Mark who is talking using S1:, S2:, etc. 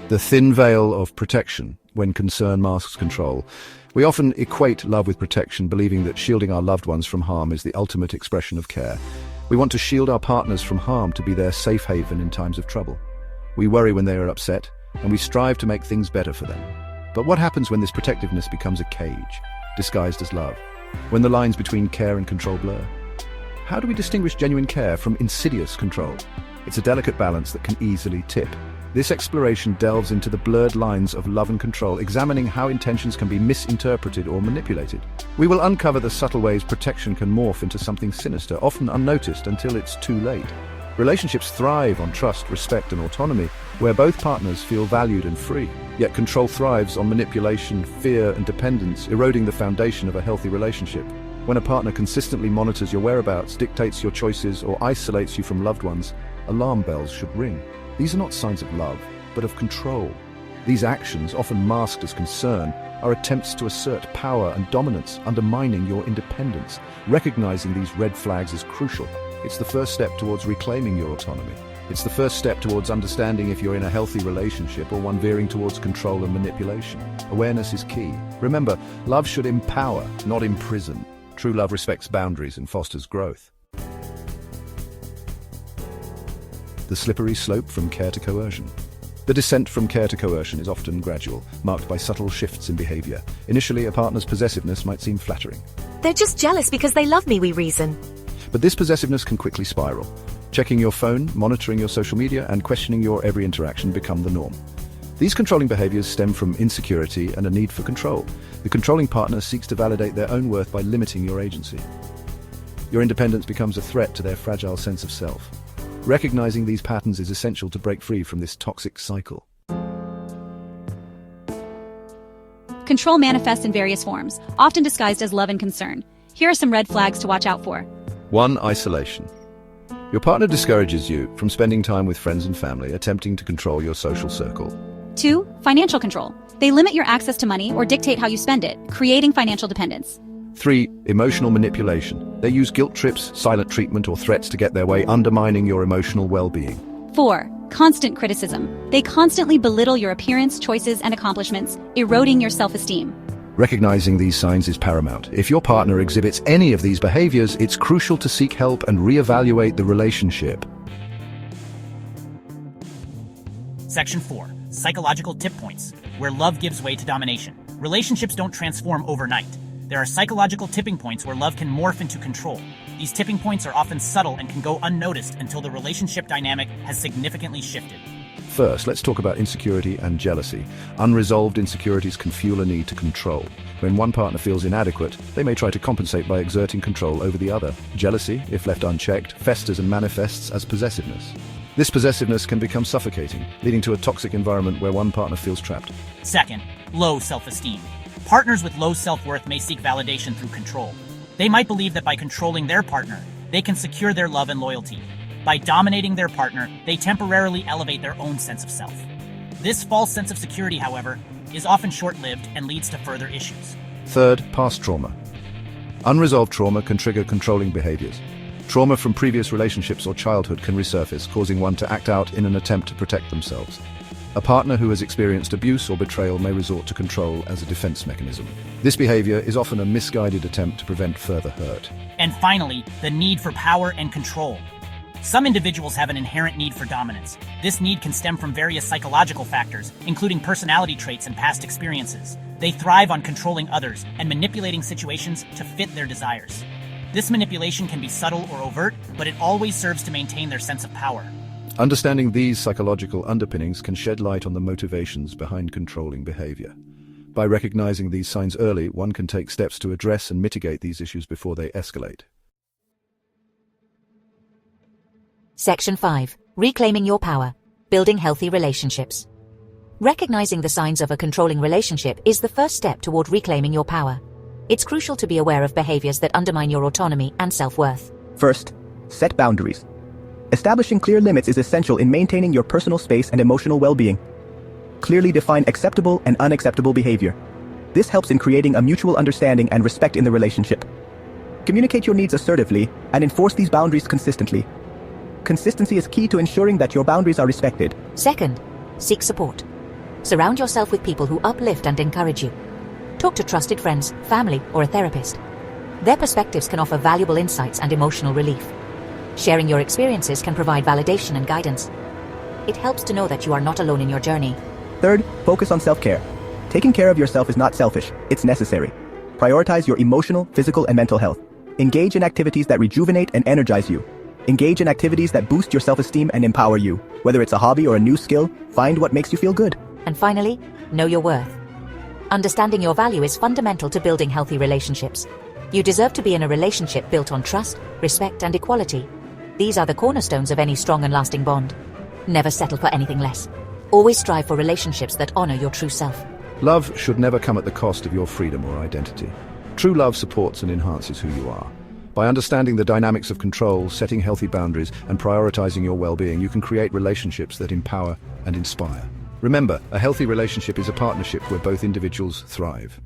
S1: The thin veil of protection when concern masks control. We often equate love with protection, believing that shielding our loved ones from harm is the ultimate expression of care. We want to shield our partners from harm to be their safe haven in times of trouble. We worry when they are upset, and we strive to make things better for them. But what happens when this protectiveness becomes a cage, disguised as love? When the lines between care and control blur? How do we distinguish genuine care from insidious control? It's a delicate balance that can easily tip. This exploration delves into the blurred lines of love and control, examining how intentions can be misinterpreted or manipulated. We will uncover the subtle ways protection can morph into something sinister, often unnoticed until it's too late. Relationships thrive on trust, respect, and autonomy, where both partners feel valued and free. Yet control thrives on manipulation, fear, and dependence, eroding the foundation of a healthy relationship. When a partner consistently monitors your whereabouts, dictates your choices, or isolates you from loved ones, alarm bells should ring. These are not signs of love, but of control. These actions, often masked as concern, are attempts to assert power and dominance, undermining your independence. Recognizing these red flags is crucial. It's the first step towards reclaiming your autonomy. It's the first step towards understanding if you're in a healthy relationship or one veering towards control and manipulation. Awareness is key. Remember, love should empower, not imprison. True love respects boundaries and fosters growth. The slippery slope from care to coercion. The descent from care to coercion is often gradual, marked by subtle shifts in behavior. Initially, a partner's possessiveness might seem flattering.
S2: They're just jealous because they love me, we reason.
S1: But this possessiveness can quickly spiral. Checking your phone, monitoring your social media, and questioning your every interaction become the norm. These controlling behaviors stem from insecurity and a need for control. The controlling partner seeks to validate their own worth by limiting your agency. Your independence becomes a threat to their fragile sense of self. Recognizing these patterns is essential to break free from this toxic cycle.
S3: Control manifests in various forms, often disguised as love and concern. Here are some red flags to watch out for.
S1: 1. Isolation. Your partner discourages you from spending time with friends and family, attempting to control your social circle.
S3: 2. Financial control. They limit your access to money or dictate how you spend it, creating financial dependence.
S1: 3. Emotional manipulation. They use guilt trips, silent treatment, or threats to get their way, undermining your emotional well-being.
S3: 4. Constant criticism. They constantly belittle your appearance, choices, and accomplishments, eroding your self-esteem.
S1: Recognizing these signs is paramount. If your partner exhibits any of these behaviors, it's crucial to seek help and reevaluate the relationship.
S4: Section 4. Psychological tip points, where love gives way to domination. Relationships don't transform overnight. There are psychological tipping points where love can morph into control. These tipping points are often subtle and can go unnoticed until the relationship dynamic has significantly shifted.
S1: First, let's talk about insecurity and jealousy. Unresolved insecurities can fuel a need to control. When one partner feels inadequate, they may try to compensate by exerting control over the other. Jealousy, if left unchecked, festers and manifests as possessiveness. This possessiveness can become suffocating, leading to a toxic environment where one partner feels trapped.
S4: Second, low self-esteem. Partners with low self-worth may seek validation through control. They might believe that by controlling their partner, they can secure their love and loyalty. By dominating their partner, they temporarily elevate their own sense of self. This false sense of security, however, is often short-lived and leads to further issues.
S1: Third, past trauma. Unresolved trauma can trigger controlling behaviors. Trauma from previous relationships or childhood can resurface, causing one to act out in an attempt to protect themselves. A partner who has experienced abuse or betrayal may resort to control as a defense mechanism. This behavior is often a misguided attempt to prevent further hurt.
S4: And finally, the need for power and control. Some individuals have an inherent need for dominance. This need can stem from various psychological factors, including personality traits and past experiences. They thrive on controlling others and manipulating situations to fit their desires. This manipulation can be subtle or overt, but it always serves to maintain their sense of power.
S1: Understanding these psychological underpinnings can shed light on the motivations behind controlling behavior. By recognizing these signs early, one can take steps to address and mitigate these issues before they escalate.
S2: Section 5. Reclaiming your power. Building healthy relationships. Recognizing the signs of a controlling relationship is the first step toward reclaiming your power. It's crucial to be aware of behaviors that undermine your autonomy and self-worth.
S5: First, set boundaries. Establishing clear limits is essential in maintaining your personal space and emotional well-being. Clearly define acceptable and unacceptable behavior. This helps in creating a mutual understanding and respect in the relationship. Communicate your needs assertively and enforce these boundaries consistently. Consistency is key to ensuring that your boundaries are respected.
S2: Second, seek support. Surround yourself with people who uplift and encourage you. Talk to trusted friends, family, or a therapist. Their perspectives can offer valuable insights and emotional relief. Sharing your experiences can provide validation and guidance. It helps to know that you are not alone in your journey.
S5: Third, focus on self-care. Taking care of yourself is not selfish, it's necessary. Prioritize your emotional, physical, and mental health. Engage in activities that rejuvenate and energize you. Engage in activities that boost your self-esteem and empower you. Whether it's a hobby or a new skill, find what makes you feel good.
S2: And finally, know your worth. Understanding your value is fundamental to building healthy relationships. You deserve to be in a relationship built on trust, respect, and equality. These are the cornerstones of any strong and lasting bond. Never settle for anything less. Always strive for relationships that honor your true self.
S1: Love should never come at the cost of your freedom or identity. True love supports and enhances who you are. By understanding the dynamics of control, setting healthy boundaries, and prioritizing your well-being, you can create relationships that empower and inspire. Remember, a healthy relationship is a partnership where both individuals thrive.